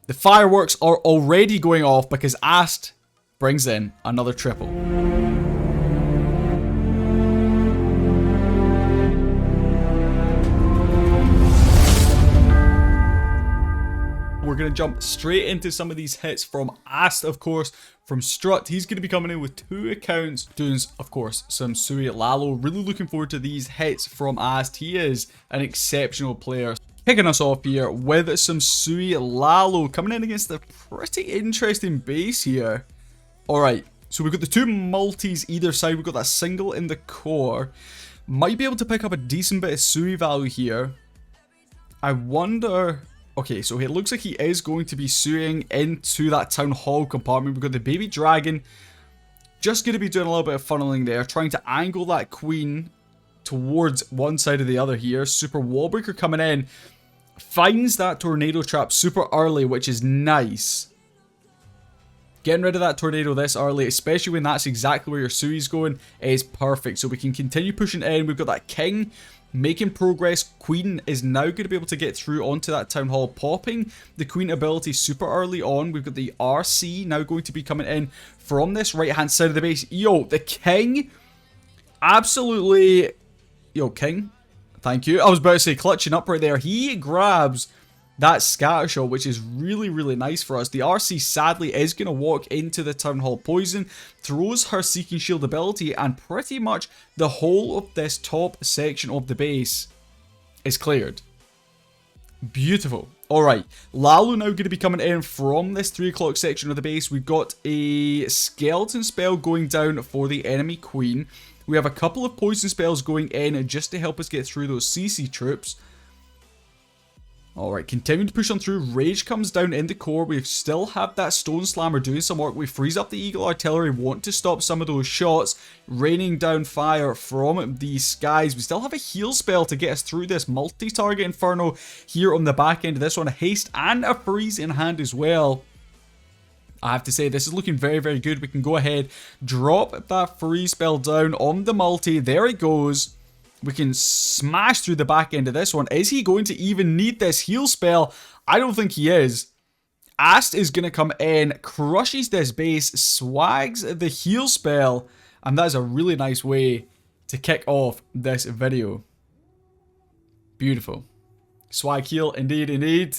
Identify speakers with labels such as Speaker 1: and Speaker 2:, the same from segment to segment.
Speaker 1: The fireworks are already going off because Ast brings in another triple. We're going to jump straight into some of these hits from Ast, of course, from Strut. He's going to be coming in with 2 accounts, doing, of course, some SUI Lalo. Really looking forward to these hits from Ast. He is an exceptional player. Kicking us off here with some SUI Lalo, coming in against a pretty interesting base here. Alright, so we've got the 2 multis either side. We've got that single in the core. Might be able to pick up a decent bit of SUI value here. I wonder... Okay, so it looks like he is going to be suing into that town hall compartment. We've got the baby dragon. Just going to be doing a little bit of funneling there. Trying to angle that queen towards one side or the other here. Super wallbreaker coming in. Finds that tornado trap super early, which is nice. Getting rid of that tornado this early, especially when that's exactly where your Sui's going, is perfect. So we can continue pushing in. We've got that king making progress. Queen is now going to be able to get through onto that town hall, popping the queen ability super early on. We've got the RC now going to be coming in from this right hand side of the base. Yo, the king absolutely... Yo, king, thank you. I was about to say clutching up right there. He grabs that scatter shot, which is really, really nice for us. The RC sadly is going to walk into the town hall poison, throws her seeking shield ability, and pretty much the whole of this top section of the base is cleared. Beautiful. Alright, Lalo now going to be coming in from this 3 o'clock section of the base. We've got a skeleton spell going down for the enemy queen. We have a couple of poison spells going in just to help us get through those CC troops. Alright, continuing to push on through. Rage comes down in the core. We still have that Stone Slammer doing some work. We freeze up the Eagle Artillery, want to stop some of those shots, raining down fire from the skies. We still have a heal spell to get us through this multi-target Inferno here on the back end of this one. A haste and a freeze in hand as well. I have to say, this is looking very, very good. We can go ahead, drop that freeze spell down on the multi. There it goes. We can smash through the back end of this one. Is he going to even need this heal spell? I don't think he is. Ast is going to come in, crushes this base, swags the heal spell, and that is a really nice way to kick off this video. Beautiful. Swag heal, indeed, indeed.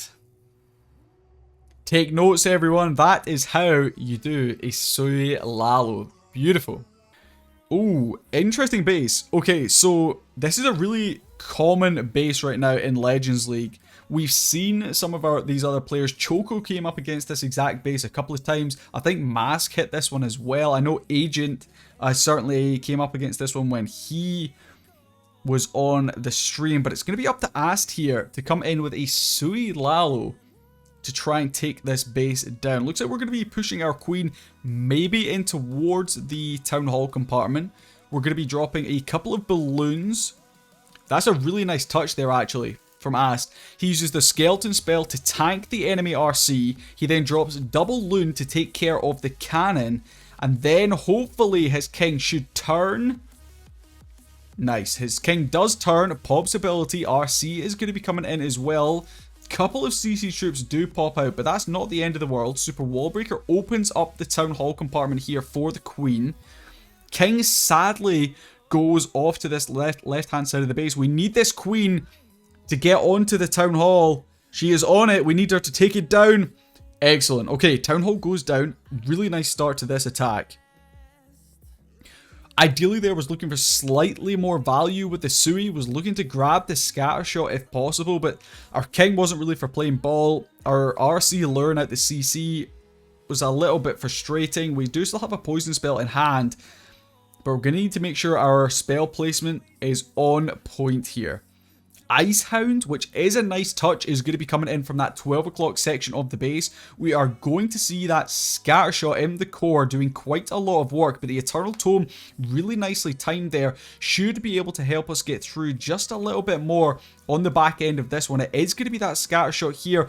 Speaker 1: Take notes, everyone. That is how you do a SUI Lalo. Beautiful. Ooh, interesting base. Okay, so this is a really common base right now in Legends League. We've seen some of these other players. Choco came up against this exact base a couple of times. I think Mask hit this one as well. I know Agent certainly came up against this one when he was on the stream. But it's going to be up to Ast here to come in with a SUI Lalo to try and take this base down. Looks like we're going to be pushing our queen maybe in towards the town hall compartment. We're going to be dropping a couple of balloons. That's a really nice touch there, actually, from Ast. He uses the skeleton spell to tank the enemy RC. He then drops double loon to take care of the cannon, and then hopefully his king should turn. Nice, his king does turn. Pop's ability, RC is going to be coming in as well. Couple of CC troops do pop out, but that's not the end of the world. Super Wallbreaker opens up the town hall compartment here for the queen. King sadly goes off to this left hand side of the base. We need this queen to get onto the town hall. She is on it. We need her to take it down. Excellent. Okay, town hall goes down. Really nice start to this attack. Ideally, there was looking for slightly more value with the SUI, was looking to grab the scatter shot if possible, but our king wasn't really for playing ball. Our RC luring out the CC was a little bit frustrating. We do still have a poison spell in hand, but we're going to need to make sure our spell placement is on point here. Icehound, which is a nice touch, is going to be coming in from that 12 o'clock section of the base. We are going to see that scatter shot in the core doing quite a lot of work, but the Eternal Tome, really nicely timed there, should be able to help us get through just a little bit more on the back end of this one. It is going to be that scatter shot here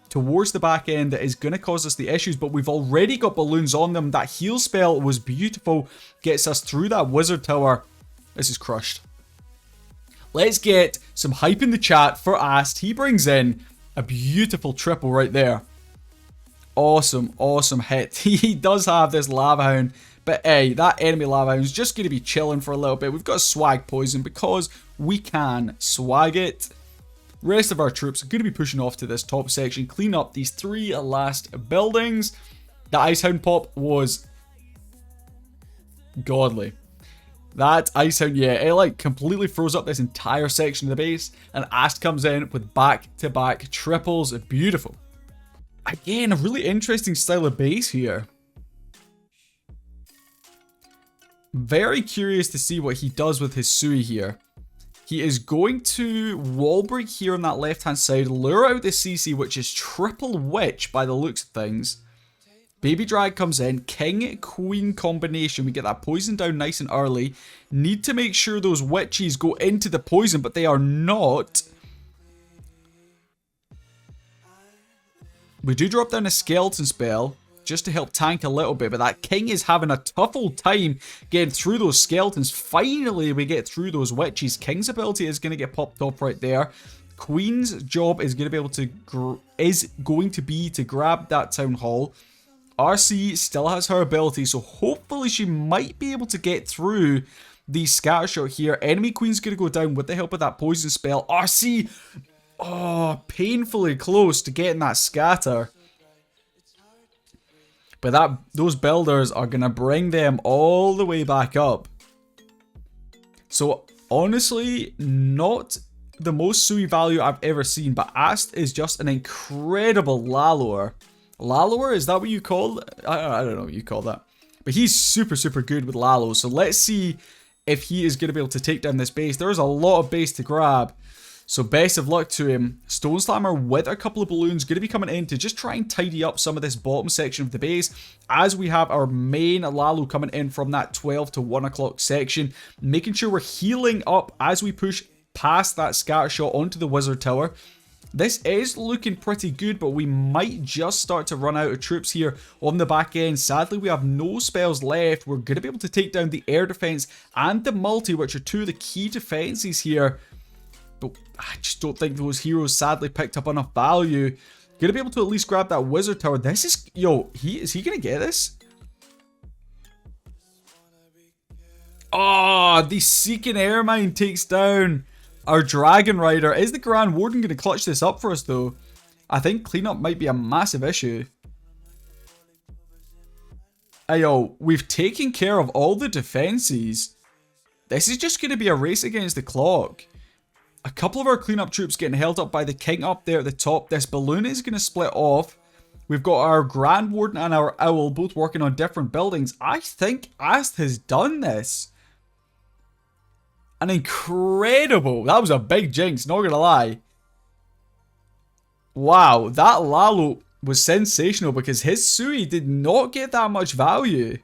Speaker 1: towards the back end that is going to cause us the issues, but we've already got balloons on them. That heal spell was beautiful, gets us through that wizard tower. This is crushed. Let's get some hype in the chat for Ast. He brings in a beautiful triple right there. Awesome, awesome hit. He does have this Lava Hound, but hey, that enemy Lava Hound is just going to be chilling for a little bit. We've got Swag Poison because we can swag it. Rest of our troops are going to be pushing off to this top section, clean up these 3 last buildings. The Ice Hound pop was godly. That Ice Hound, yeah, it like completely froze up this entire section of the base, and Ast comes in with back-to-back triples. Beautiful. Again, a really interesting style of base here. Very curious to see what he does with his SUI here. He is going to wall break here on that left-hand side, lure out the CC, which is triple witch by the looks of things. Baby Drag comes in, King Queen combination. We get that poison down nice and early. Need to make sure those witches go into the poison, but they are not. We do drop down a skeleton spell just to help tank a little bit, but that King is having a tough old time getting through those skeletons. Finally, we get through those witches. King's ability is going to get popped off right there. Queen's job is going to be able to grab that Town Hall. RC still has her ability, so hopefully she might be able to get through the scatter shot here. Enemy Queen's going to go down with the help of that poison spell. RC, oh, painfully close to getting that scatter. But those builders are going to bring them all the way back up. So honestly, not the most SUI value I've ever seen, but Ast is just an incredible Lalor. Lalor, is that what you call it? I don't know what you call that. But he's super, super good with Lalo. So let's see if he is going to be able to take down this base. There's a lot of base to grab. So best of luck to him. Stone Slammer with a couple of balloons going to be coming in to just try and tidy up some of this bottom section of the base, as we have our main Lalo coming in from that 12 to 1 o'clock section, making sure we're healing up as we push past that scatter shot onto the Wizard Tower. This is looking pretty good, but we might just start to run out of troops here on the back end. Sadly, we have no spells left. We're going to be able to take down the air defense and the multi, which are two of the key defenses here. But I just don't think those heroes sadly picked up enough value. Going to be able to at least grab that Wizard Tower. This is... Yo, is he going to get this? Oh, the Seeking Airmine takes down our Dragon Rider. Is the Grand Warden going to clutch this up for us, though? I think cleanup might be a massive issue. Ayo, we've taken care of all the defenses. This is just going to be a race against the clock. A couple of our cleanup troops getting held up by the King up there at the top. This balloon is going to split off. We've got our Grand Warden and our Owl both working on different buildings. I think Ast has done this. An incredible... That was a big jinx, not gonna lie. Wow, that Lalo was sensational because his SUI did not get that much value.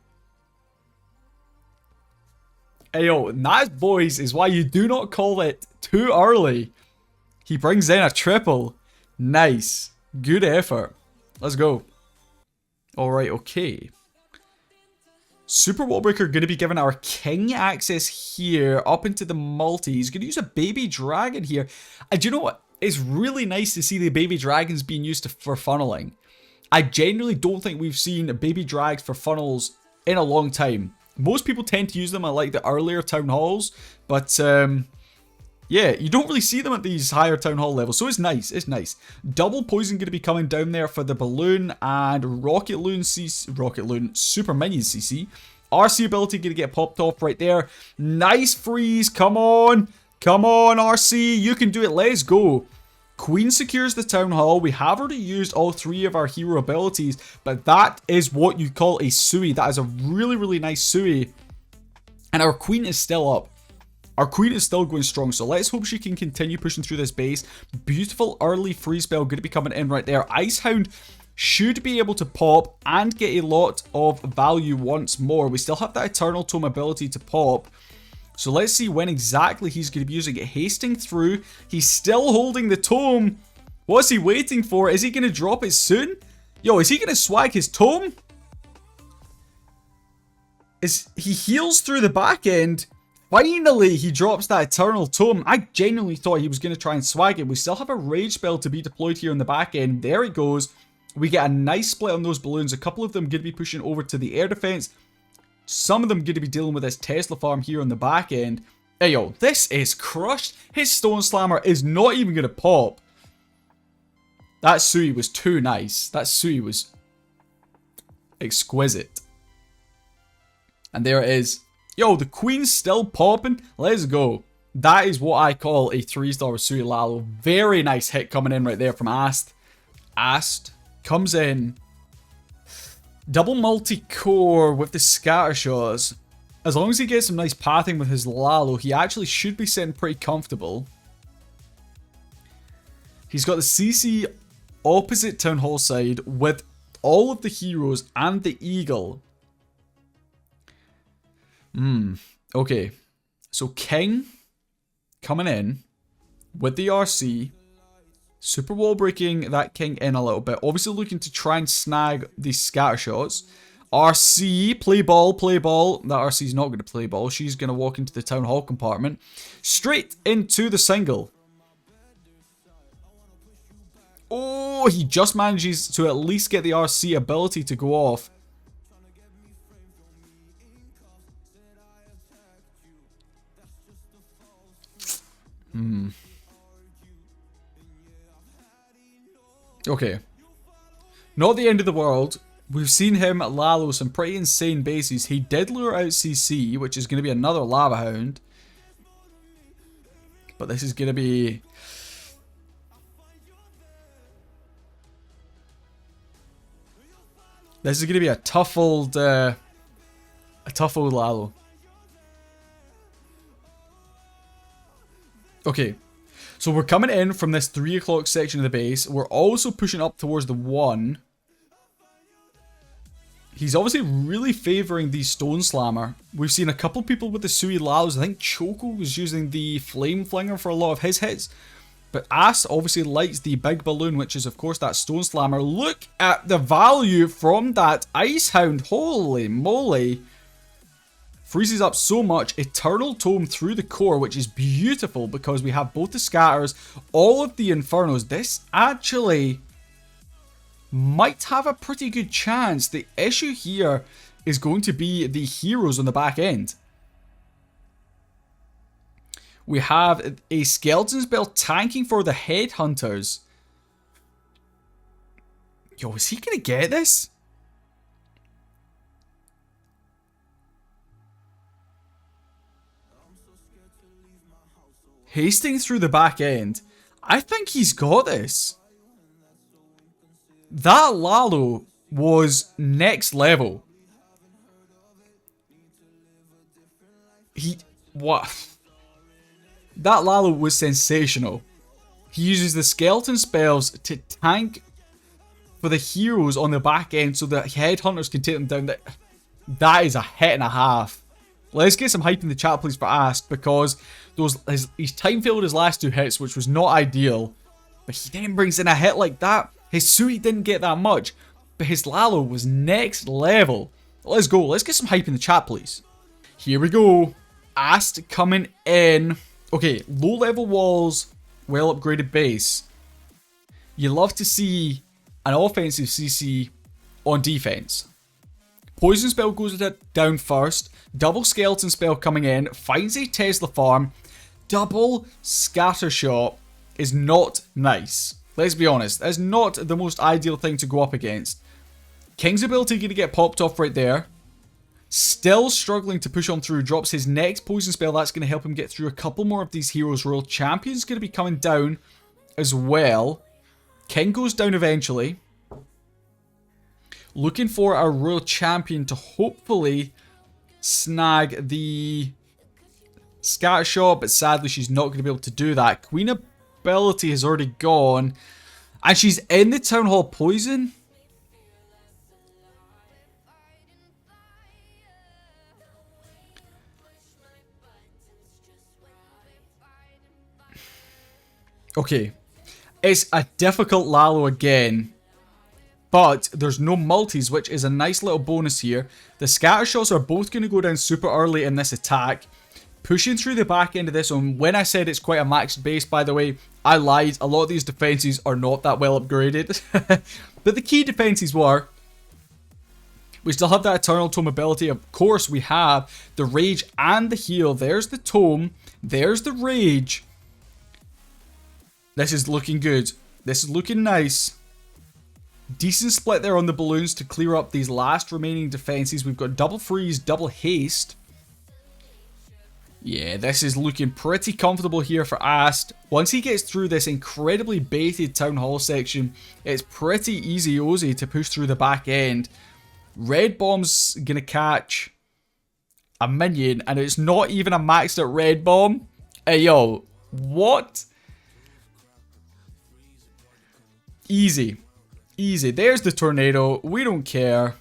Speaker 1: Ayo, that, boys, is why you do not call it too early. He brings in a triple. Nice. Good effort. Let's go. Alright, okay. Super Wallbreaker going to be given our King access here up into the multi. He's going to use a Baby Dragon here. And do you know what? It's really nice to see the Baby Dragons being used for funneling. I genuinely don't think we've seen Baby Drags for funnels in a long time. Most people tend to use them at like the earlier Town Halls. But yeah, you don't really see them at these higher Town Hall levels. So it's nice. It's nice. Double Poison going to be coming down there for the Balloon and Rocket Loon Super Minion CC. RC ability going to get popped off right there. Nice freeze. Come on. Come on, RC. You can do it. Let's go. Queen secures the Town Hall. We have already used all three of our hero abilities, but that is what you call a SUI. That is a really, really nice SUI. And our Queen is still up. Our Queen is still going strong, so let's hope she can continue pushing through this base. Beautiful early freeze spell going to be coming in right there. Ice Hound should be able to pop and get a lot of value once more. We still have that Eternal Tome ability to pop. So let's see when exactly he's going to be using it. Hasting through. He's still holding the tome. What's he waiting for? Is he going to drop it soon? Yo, is he going to swag his tome? He heals through the back end. Finally, he drops that Eternal Tome. I genuinely thought he was going to try and swag it. We still have a Rage spell to be deployed here on the back end. There it goes. We get a nice split on those balloons. A couple of them going to be pushing over to the air defense. Some of them going to be dealing with this Tesla farm here on the back end. Hey yo, this is crushed. His Stone Slammer is not even going to pop. That SUI was too nice. That SUI was exquisite. And there it is. Yo, the Queen's still popping. Let's go. That is what I call a 3-star with SUI Lalo. Very nice hit coming in right there from Ast. Ast comes in. Double multi-core with the scatter shots. As long as he gets some nice pathing with his Lalo, he actually should be sitting pretty comfortable. He's got the CC opposite Town Hall side with all of the heroes and the Eagle. Okay. So King coming in with the RC. Super wall breaking that King in a little bit. Obviously looking to try and snag these scatter shots. RC, play ball, play ball. That RC's not going to play ball. She's going to walk into the Town Hall compartment. Straight into the single. Oh, he just manages to at least get the RC ability to go off. Okay. Not the end of the world. We've seen him at Lalo some pretty insane bases. He did lure out CC, which is going to be another Lava Hound. But this is going to be... This is going to be a tough old Lalo. Okay. So we're coming in from this 3 o'clock section of the base. We're also pushing up towards the 1. He's obviously really favouring the Stone Slammer. We've seen a couple people with the SUI Lalos. I think Choco was using the Flame Flinger for a lot of his hits. But Ass obviously likes the big balloon, which is of course that Stone Slammer. Look at the value from that Ice Hound. Holy moly. Freezes up so much. Eternal Tome through the core, which is beautiful because we have both the scatters, all of the Infernos. This actually might have a pretty good chance. The issue here is going to be the heroes on the back end. We have a Skeleton Spell tanking for the Headhunters. Yo, is he going to get this? Hasting through the back end. I think he's got this. That Lalo was next level. What? That Lalo was sensational. He uses the skeleton spells to tank for the heroes on the back end so that headhunters can take them down. That is a hit and a half. Let's get some hype in the chat please for Ask, because he's time failed his last 2 hits, which was not ideal. But he then brings in a hit like that. His SUI didn't get that much, but his Lalo was next level. Let's go. Let's get some hype in the chat please. Here we go. Ast coming in. Okay, low level walls, well upgraded base. You love to see an offensive CC on defense. Poison spell goes down first. Double skeleton spell coming in. Finds a Tesla farm. Double scatter shot is not nice. Let's be honest. That's not the most ideal thing to go up against. King's ability going to get popped off right there. Still struggling to push on through. Drops his next poison spell. That's going to help him get through a couple more of these heroes. Royal Champion's going to be coming down as well. King goes down eventually. Looking for a Royal Champion to hopefully snag the scatter shot, but sadly she's not going to be able to do that. Queen ability has already gone, and she's in the Town Hall poison. Okay, it's a difficult Lalo again, but there's no multis, which is a nice little bonus here. The scatter shots are both going to go down super early in this attack. Pushing through the back end of this one, when I said it's quite a maxed base, by the way, I lied. A lot of these defenses are not that well upgraded. But the key defenses were, we still have that Eternal Tome ability. Of course, we have the Rage and the Heal. There's the Tome. There's the Rage. This is looking good. This is looking nice. Decent split there on the balloons to clear up these last remaining defenses. We've got double freeze, double haste. Yeah, this is looking pretty comfortable here for Ast. Once he gets through this incredibly baited Town Hall section, it's pretty easy-ozy to push through the back end. Red Bomb's gonna catch a minion, and it's not even a maxed out Red Bomb. Hey, yo, what? Easy. Easy. There's the tornado. We don't care.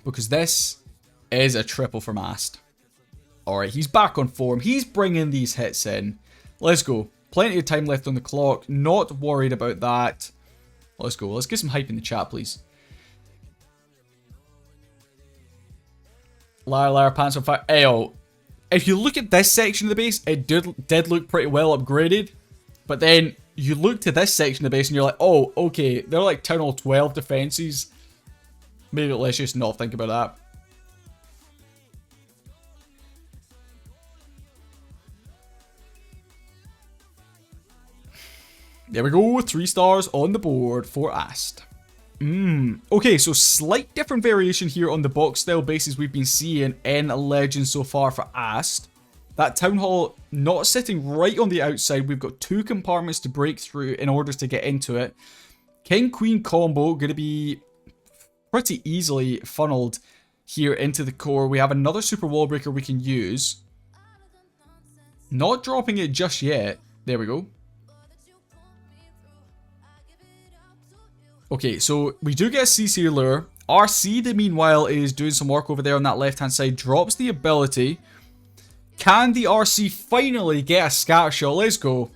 Speaker 1: Because this is a triple from Ast. Alright, he's back on form. He's bringing these hits in. Let's go. Plenty of time left on the clock. Not worried about that. Let's go. Let's get some hype in the chat, please. Liar, liar, pants on fire. Ayo. If you look at this section of the base, it did look pretty well upgraded. But then you look to this section of the base and you're like, oh, okay. They're like Town Hall 12 defenses. Maybe let's just not think about that. There we go, 3 stars on the board for Ast. Okay, so slight different variation here on the box style bases we've been seeing in Legends so far for Ast. That Town Hall not sitting right on the outside. We've got 2 compartments to break through in order to get into it. King-Queen combo going to be pretty easily funneled here into the core. We have another super wall breaker we can use. Not dropping it just yet. There we go. Okay, so we do get a CC lure. RC, the meanwhile, is doing some work over there on that left-hand side. Drops the ability. Can the RC finally get a scatter shot? Let's go.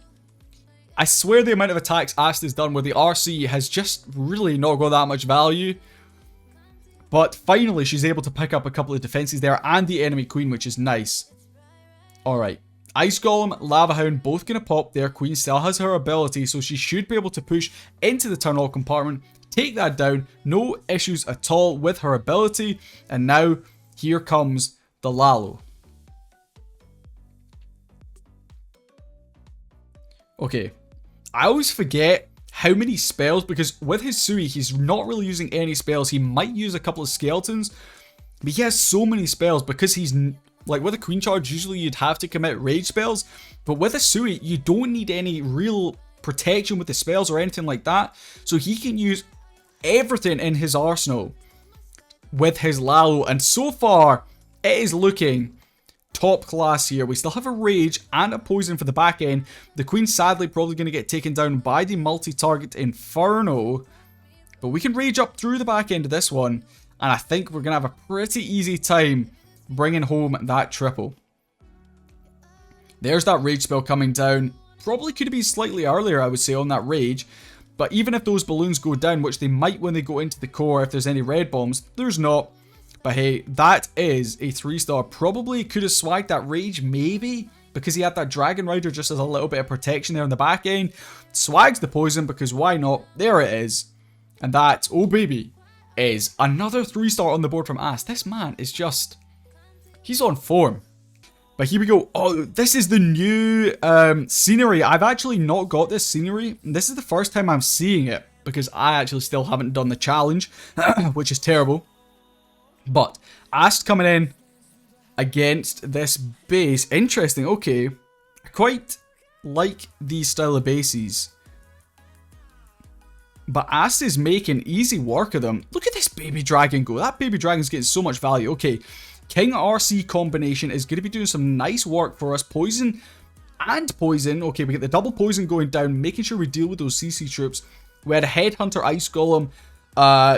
Speaker 1: I swear the amount of attacks Ast has done with the RC has just really not got that much value. But finally, she's able to pick up a couple of defenses there and the enemy queen, which is nice. Alright. Ice Golem, Lava Hound, both going to pop there. Queen still has her ability, so she should be able to push into the Town Hall compartment, take that down. No issues at all with her ability. And now, here comes the Lalo. Okay, I always forget how many spells, because with his SUI, he's not really using any spells. He might use a couple of skeletons, but he has so many spells because he's... Like, with a Queen Charge, usually you'd have to commit rage spells. But with a SUI, you don't need any real protection with the spells or anything like that. So he can use everything in his arsenal with his Lalo. And so far, it is looking top class here. We still have a Rage and a Poison for the back end. The Queen, sadly, probably going to get taken down by the multi-target Inferno. But we can Rage up through the back end of this one. And I think we're going to have a pretty easy time bringing home that triple. There's that Rage spell coming down. Probably could have been slightly earlier, I would say, on that Rage. But even if those balloons go down, which they might when they go into the core, if there's any red bombs, there's not. But hey, that is a 3-star. Probably could have swagged that Rage, maybe, because he had that Dragon Rider just as a little bit of protection there on the back end. Swags the Poison, because why not? There it is. And that, oh baby, is another 3-star on the board from Ast. This man is just... He's on form. But here we go. Oh, this is the new scenery. I've actually not got this scenery. This is the first time I'm seeing it, because I actually still haven't done the challenge, which is terrible. But Ast coming in against this base. Interesting. Okay. I quite like these style of bases. But Ast is making easy work of them. Look at this baby dragon go. That baby dragon's getting so much value. Okay. King RC combination is going to be doing some nice work for us. Poison and Poison. Okay, we get the double Poison going down, making sure we deal with those CC troops. We had a Headhunter, Ice Golem,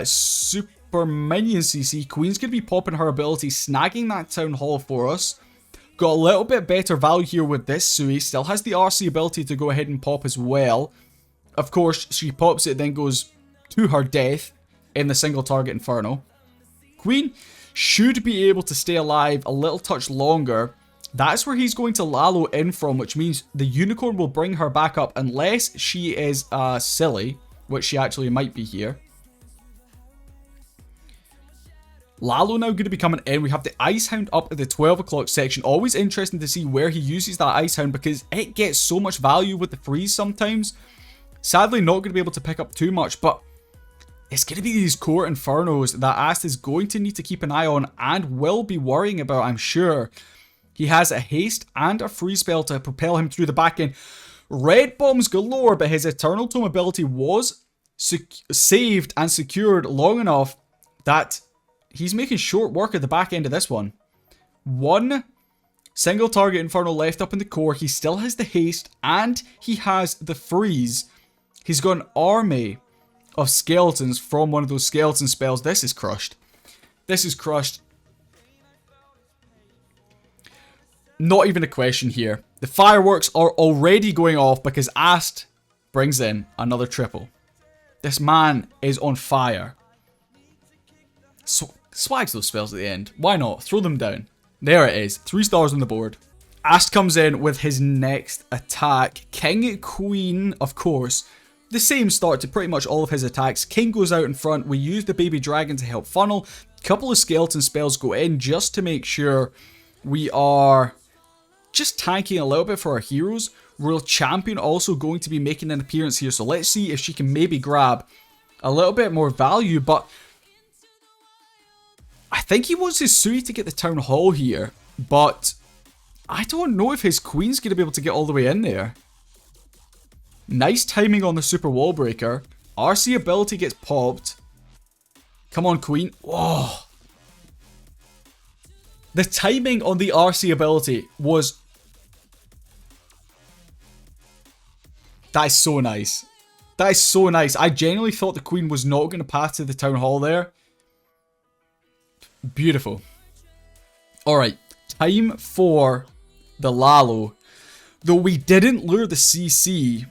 Speaker 1: Super Minion CC. Queen's going to be popping her ability, snagging that Town Hall for us. Got a little bit better value here with this SUI. Still has the RC ability to go ahead and pop as well. Of course, she pops it, then goes to her death in the single target Inferno. Queen should be able to stay alive a little touch longer. That's where he's going to Lalo in from, which means the Unicorn will bring her back up unless she is silly, which she actually might be here. Lalo now going to be coming in. We have the Ice Hound up at the 12 o'clock section. Always interesting to see where he uses that Ice Hound because it gets so much value with the freeze sometimes. Sadly, not going to be able to pick up too much, but it's going to be these core Infernos that Ast is going to need to keep an eye on and will be worrying about, I'm sure. He has a haste and a freeze spell to propel him through the back end. Red bombs galore, but his Eternal Tome ability was saved and secured long enough that he's making short work at the back end of this one. One single target Inferno left up in the core. He still has the haste and he has the freeze. He's got an army of skeletons from one of those skeleton spells. This is crushed. This is crushed. Not even a question here. The fireworks are already going off because Ast brings in another triple. This man is on fire. So, swags those spells at the end. Why not? Throw them down. There it is. 3 stars on the board. Ast comes in with his next attack. King, Queen, of course. The same start to pretty much all of his attacks. King goes out in front. We use the baby dragon to help funnel. A couple of skeleton spells go in just to make sure we are just tanking a little bit for our heroes. Royal Champion also going to be making an appearance here. So let's see if she can maybe grab a little bit more value. But I think he wants his SUI to get the Town Hall here. But I don't know if his Queen's going to be able to get all the way in there. Nice timing on the Super Wall Breaker. RC ability gets popped. Come on, Queen. Whoa. The timing on the RC ability was... That is so nice. That is so nice. I genuinely thought the Queen was not going to pass to the Town Hall there. Beautiful. Alright. Time for the Lalo. Though we didn't lure the CC...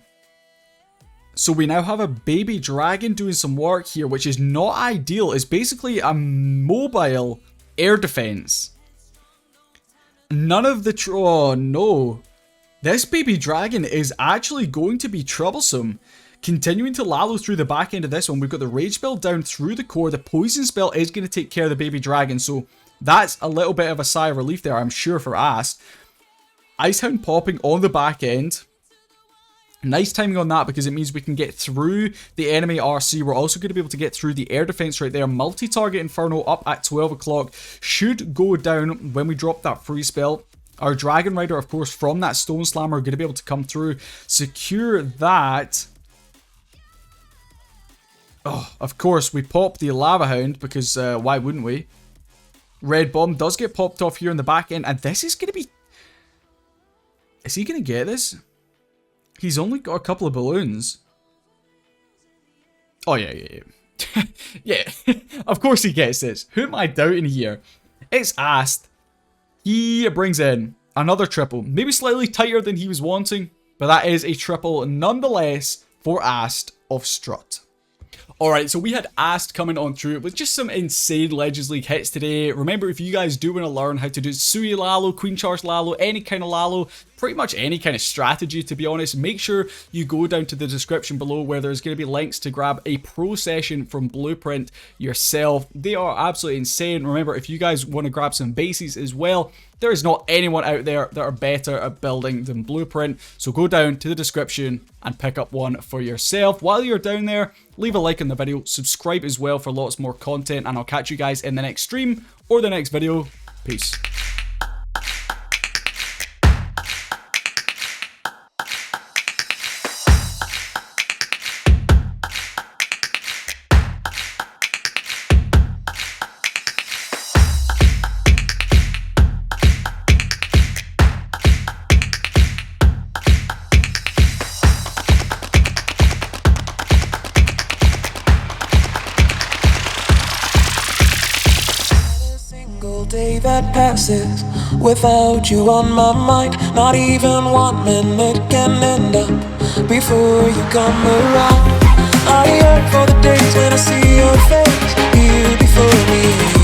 Speaker 1: So we now have a baby dragon doing some work here, which is not ideal. It's basically a mobile air defense. None of the... Oh, no. This baby dragon is actually going to be troublesome. Continuing to Lalo through the back end of this one. We've got the rage spell down through the core. The poison spell is going to take care of the baby dragon. So that's a little bit of a sigh of relief there, I'm sure, for Ast. Icehound popping on the back end. Nice timing on that because it means we can get through the enemy RC. We're also going to be able to get through the air defense right there. Multi-target Inferno up at 12 o'clock. Should go down when we drop that free spell. Our Dragon Rider, of course, from that Stone Slammer, are going to be able to come through. Secure that. Oh, of course, we pop the Lava Hound because why wouldn't we? Red Bomb does get popped off here in the back end. And this is going to be... Is he going to get this? He's only got a couple of balloons. Oh, yeah. Yeah, of course he gets this. Who am I doubting here? It's Ast. He brings in another triple. Maybe slightly tighter than he was wanting, but that is a triple nonetheless for Ast of Strut. Alright, so we had Ast coming on through with just some insane Legends League hits today. Remember, if you guys do want to learn how to do SUI Lalo, Queen Charge Lalo, any kind of Lalo, pretty much any kind of strategy to be honest, make sure you go down to the description below where there's going to be links to grab a pro session from Blueprint yourself. They are absolutely insane. Remember, if you guys want to grab some bases as well, there is not anyone out there that are better at building than Blueprint. So go down to the description and pick up one for yourself. While you're down there, leave a like on the video, subscribe as well for lots more content, and I'll catch you guys in the next stream or the next video. Peace.
Speaker 2: Day that passes without you on my mind. Not even 1 minute can end up before you come around. I yearn for the days when I see your face here before me.